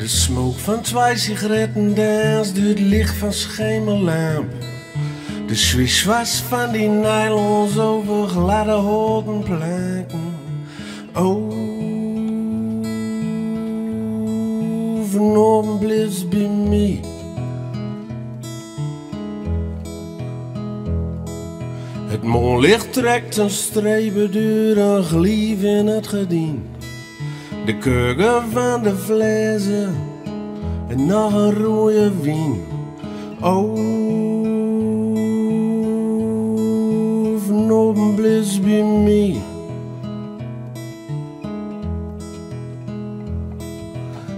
De smook van 2 sigaretten danst door het licht van schemerlamp. De swish-was van die nylons over gladde houten planken. Vanavond blijft bij mij. Het monlicht trekt een strepen door een glief in het gedien. De keuken van de flessen en nog een rode wien. Vanavond blijft bij mij.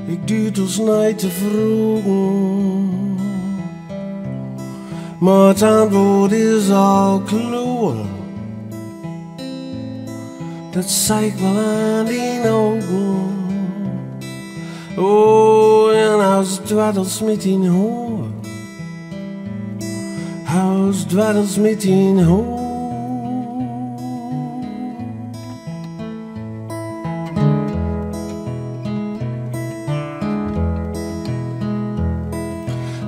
Ik duur tot night te vroegen, maar het antwoord is al kloor. Dat zei ik wel aan die ogen. En als dwaddels met die hoor, als dwaddels met die hoor.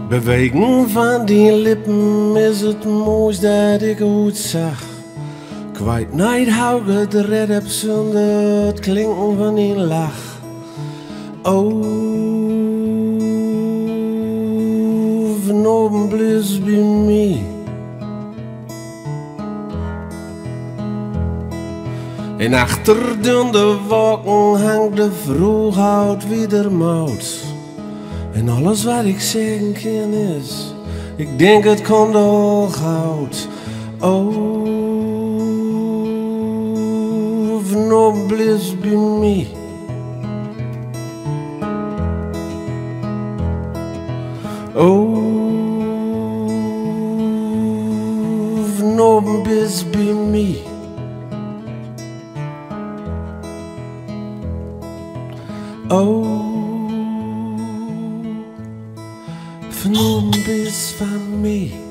Bewegen van die lippen is het mooiste dat ik ooit zag. Kwijt nooit hou ik het red heb zonder het klinken van die lach. Vanavond blijft bij mij. En achter de wolken hangt de vroeghout wieder mout. En alles wat ik zeggen kan is, ik denk het komt al goud. Vanavond blijft bij mij. Vanavond blijft bij mij. Vanavond is van mij.